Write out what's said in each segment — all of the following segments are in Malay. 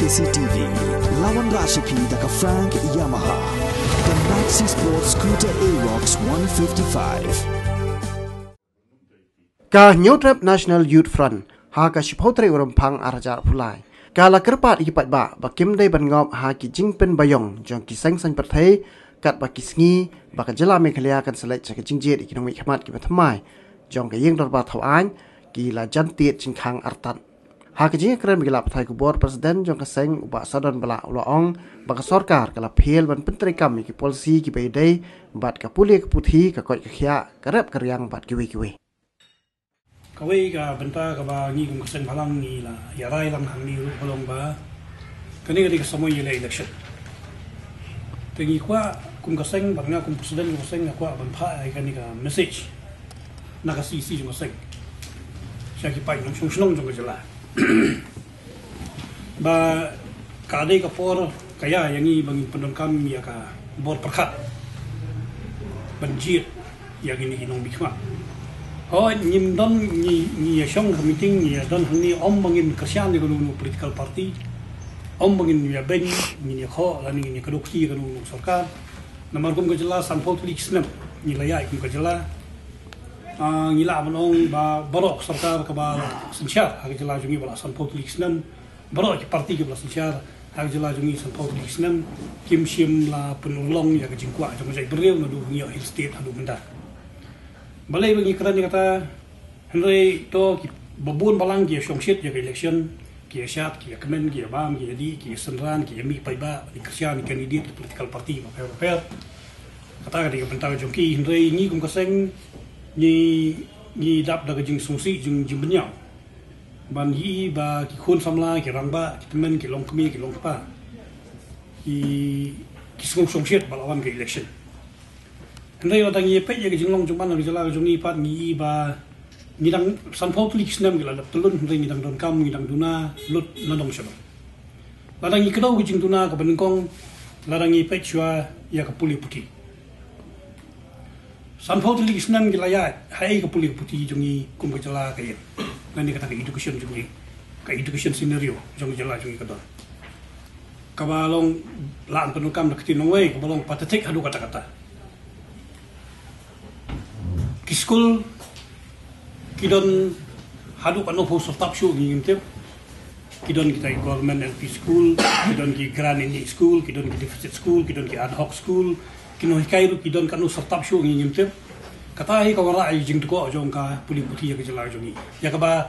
KCTV, Lawan Rashipi Daka Frank Yamaha, the Maxi Sports Scooter Aerox 155. Ka New Trap National Youth Front, ha ka Shiphotre Urampang Arajar Pulai. Ka la kerpat ipat ba, bakim day bangop ha ki jingpen bayong, jong ki sang sang perthai, kat ba kisngi, ba ka jela mekhalia kan select sa ka jingjet ikinong ikhamat ki bathamai, jong ka yeng dorba thawan, ki la jantiet jingkhang artat. Ha ka jing keren bigla pathai ku board president jong ka seng uba sadon bala ulaong, ba ka sarkar ka la phel ban pentri kam ki policy ki bayday, bat ka puli ka puthi ka koi ka khia, karep karyang bat kiwi-kiwi. Kawai ka benta ka ba ngi kum kasen balang ni la yarai lang hang ni balong ba kani ka samoy yela election tengi kwa kum kasen banga kum president kum kasen kwa ban pha ai kani ka message na ka cc kum kasen syaki pai nong shong jong ka jala ba ka dei ka por kaya yang ni bangin pendon kam ya ka bor perkhat banjir ya gini kinong bikma oh nim don ni shong meeting ni don hangni bangin kasian ni gunu political party bangin ya ben ni kho la ni kaduksi gunu sarkar namar kum gajala sanpol tulik snam ni layai kum gajala ni la banong ba barok sarkar ka ba sinchar ha gajala jungi bala sanpol tulik snam barok parti ke bala sinchar ha gajala jungi sanpol tulik snam kim shim la penulong ya kajingkwa jong jai beriau na du ngi hill state adu benda balai bagi keran kata Henry to babun balang ki shongshit ya election ki syat ki kemen ki bam ki di ki senran ki mi paiba di kerja ni kandidat political party ma per kata di bentang jongki Henry ni kum kaseng ni dap da jing sungsi jing benyau ban yi ba ki khun samla ki rangba ki kemen ki long kemi ki long pa ki shongshit balawan ki election Henry orang ye pe ye jinglong jumban nang jala jungi pat ni ba ni dang sanpau tulik snam gila dap tulun Henry ni dang don kam ni dang duna lut nadong shaba ladang ikdo jing duna ka beningkong ladang ye pe chua ya ka puli puti sanpau tulik snam gila ya hai ka puli puti jungi kum ka jala ka ye nani kata ka education jungi ka education scenario jungi jala jungi ka don ka balong laan penukam dak tinong we ka balong patatik hadu kata-kata School kidon hadu kanu ho stop show ni ngim kidon kita government LP school kidon ki grand ini school kidon ki deficit school kidon ki ad hoc school kino hikairu kidon kanu stop show ni ngim kata hi ka wara ai jing ko jong ka puli puti ya ke jala jongi ya ka ba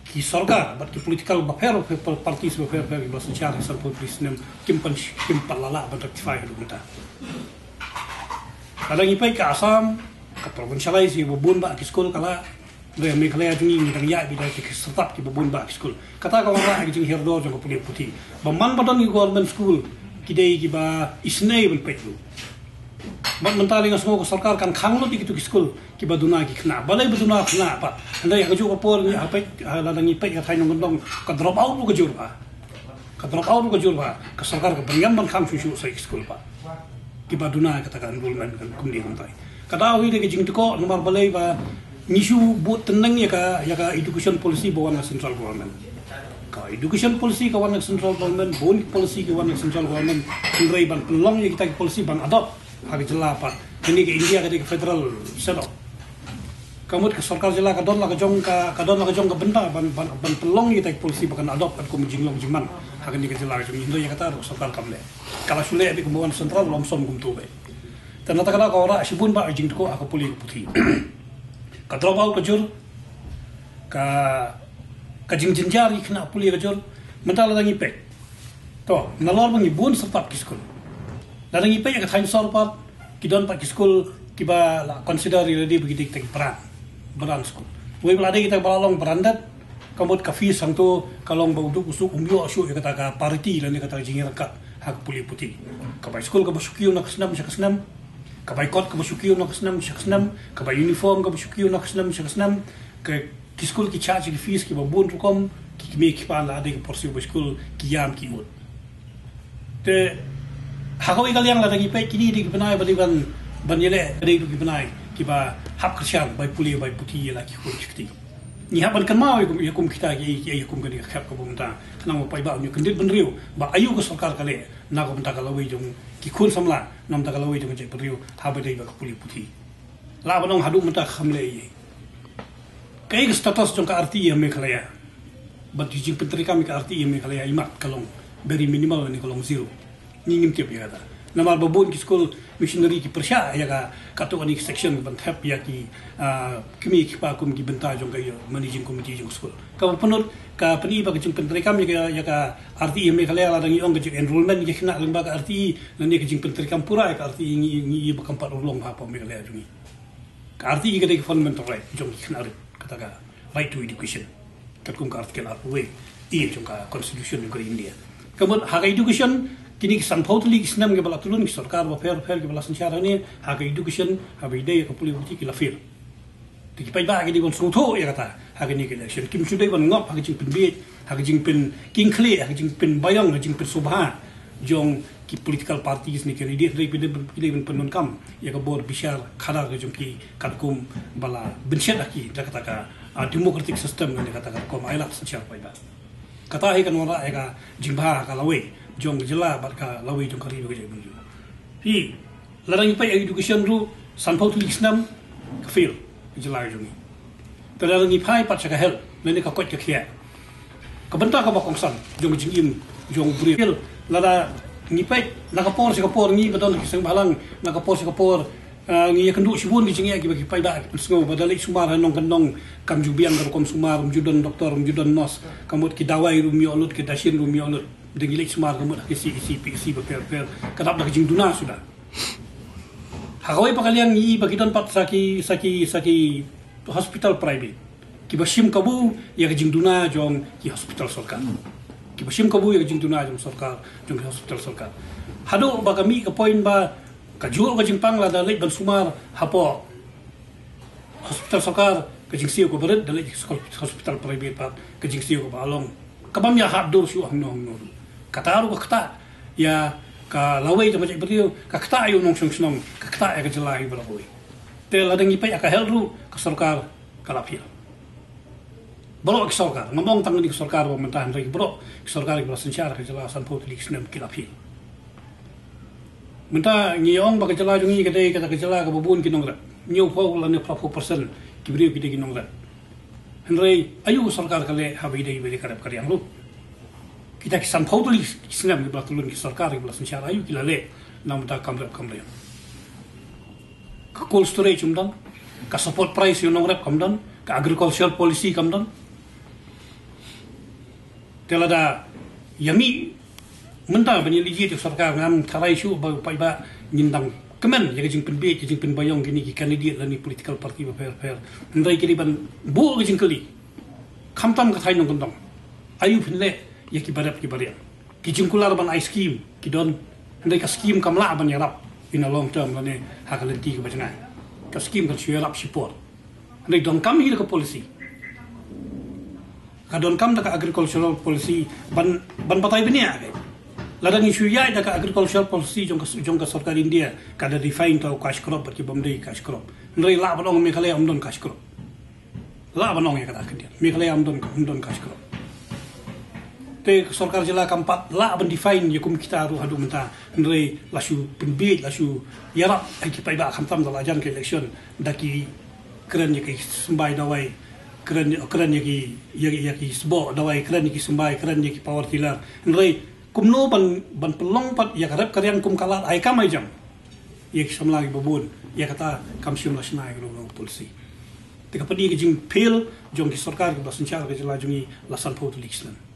ki sarkar bat ki political bafer parties bafer ki bas char sar police nem kim palala bat rectify lu kita kada ngi pai ka asam ka provincialize si babun ba ki school kala re me kala jungi ni tang ya bi da ki start ki babun ba ki school kata ka wala ki jing herdo jong ko puli puti ba man ba don government school ki dei ki ba isnei bel petu ba mentali ngas ko sarkar kan khanglo ti ki school ki ba duna ki khna balai ba duna khna pa andai ka ju ko por ni apai la dangi pe ka thain ngondong ka drop out ko jur ba ka sarkar ka banyam ban kham shu sa school pa ki ba duna ka ta kan enrollment kan kumdi kan tai kada wi de jing ko nomor balai ba nishu but tenang ya ka education policy bawan central government ka education policy ka wan central government bon policy ka wan central government kunrai ban pelong ya kita policy ban adopt hari jela pa ini ke India ke federal setup kamu ke sarkar jela ka don la ka jong ka benda ban pelong ya kita policy bakan adopt kan kum jinglong jiman hari ni ke jela ka Indo ya kata sarkar kamle kala sule di kumbawan central lomsom kum tu be Ternyata kalau kau orang sibun ba jing ko aku puli putih. Ka drop out ka jur ka jing jari kena puli ka jur mental lagi pe. To nalor bangi bun serta ki school. Lagi pe ka thain sor pat ki don pa ki school ki ba la consider ready begitu tek peran school. We belade kita balalong berandat kamut ka fees sang tu kalong ba uduk usuk umbio asu kata ka parity lan kata jing rakat hak puli putih. Ka ba school ka basukiu nak senam kabay kot ka basukiyo na kasnam kabay uniform ka basukiyo na kasnam ka school ki charge ki fees ki babun rukom ki me ki pa la de ka porsi ba school ki yam ki ut te hakaw igalyang la dagi pe kini di banay baliban banyele de ki banay ki ba hap krisyan bay puli bay puti la ki ko chikti ni haban kan mau yakum kita yakum kan khap ko bumta kana mo pai ba ni kendit benriu ba ayu ko sarkar kale na ko bumta kala wi jong ki khun samla nam ta kala wi jong je benriu ha ba dei ba puli puti la ba nong hadu bumta khamle ye kai status jong ka arti ya me kala ya ba ti jing pentri kami ka arti ya me kala ya imat kalong very minimal ni kalong zero ni ngim tiap ya ta namal babun ki school missionary ki persya ya ka kato ani section ban thap ya ki kimi ki pa kum ki benta jong ka managing committee jong school ka penur ka pani ba ki pentri kami ya ka arti me kala la dangi ong ki enrollment ki khna lemba ka arti nani ki jing pentri kam pura ka arti ngi ba kam pa long ha pa me kala jong ka arti ki de fundamental right jong ki khna kata ka right to education kat kum ka arti ka we i jong ka constitution ng India kamot ha education kini san totally isnam ke bala tulun ki sarkar wa fair ke bala sanchara ni ha ka education ha be dei ka puli ki la fir ti ki pai ba ki di kon sutho ya kata ha ka ni ke election kim chu dei ban ngop ha ka jing pin bi ha ka jing pin king khle ha ka jing pin bayong ha jing pin subha jong ki political parties ni ke leader dei pin pin kam ya ka bor bishar khada ka jong ki katkum bala binshet ki da kata ka democratic system ni kata ka ko mai la sanchara pai ba kata hi kan wala ka jingba ka lawe jong jela bat ka lawi jong kari ba je bunju hi larang pai education ru sanpau tu isnam ka fil jela jong ni larang pai pat ka hel ne ka kot ka khia ka benta ka ba kong san jong jing im jong bri fil lara ni pai na ka por ni badon ki sang balang na ka por ngi kan du sibun ki jingi ki pai da sngo badal sumar nong kan nong kam ju biang kom sumar judon doktor judon nos kamut ki dawai ru mi olut ki dashin ru mi olut dengan lek smart kamu nak kisi per kadap nak jing duna sudah hagawai pakalian ni bagitan pat saki hospital private ki bashim kabu ya jing duna jong ki hospital sarkar ki bashim kabu ya jing duna jong sarkar jong hospital sarkar hado ba kami ka point ba ka jual ka jing pangla da lek ban sumar hapo hospital sarkar ka jing siu ko berat da lek hospital private pat ka jing siu ko balong kabam ya hadur su nong kata ru kata ya ka lawai macam beriu ka kata ayu nong song ka kata ya ka jelai berlaku te ladang ipai ka helru ka sarkar kalapil bro ka sarkar ngomong tang di sarkar pemerintahan lagi bro sarkar ki sanchar ka jelasan publik senam kilapil menta ngiong ba ka jela jungi ka dei ka jela ka babun ki nong ra nyu pho la ne 4% ki beriu ki de ki nong ra henrei ayu sarkar ka le habai dei be karap karyang lu kita kisan pautuli kisnam ki batulun ki sarkar ki belasan syara ayu kila le nam ta kamre ka cold storage umdan ka support price yung nongrep kamdan ka agricultural policy kamdan telada yami menta bani liji ti sarkar ngam tharai shu ba pai ba nyindang kemen ya jing penbe jing pen bayong kini ki candidate lani political party ba fair ndai kini ban bu jing kali khamtam ka thai nong kondong ayu phinle ya ki barap ki jingkular ban ice cream ki don ndai ka scheme kamla ban yarap in a long term lane hakalenti ka bajana ka scheme ka syarap support ndai don kam hi ka policy ka don kam ka agricultural policy ban batai benia ke ladang isu ya da ka agricultural policy jong ka sarkar India ka da define to cash crop ki bomdei cash crop ndai la ban ong me kale am don cash crop la ban ong ya ka kan me kale am don cash crop te sarkar jela kampat la ban define yakum kita ru hadu menta ndrei lasu penbit lasu yara ai ki pai ba khamtam da lajan ke election daki keren ki sembai dawai keren ki sbo dawai keren ki sembai keren ki power tiller ndrei kumno ban pelong pat ya karep karyan kum kalat ai kam ai jam ya ki samla ki babun ya kata kam syum la snai ru polisi te ka padi ki jing pil jong ki sarkar ki basan char ke jela jungi lasan photo likslan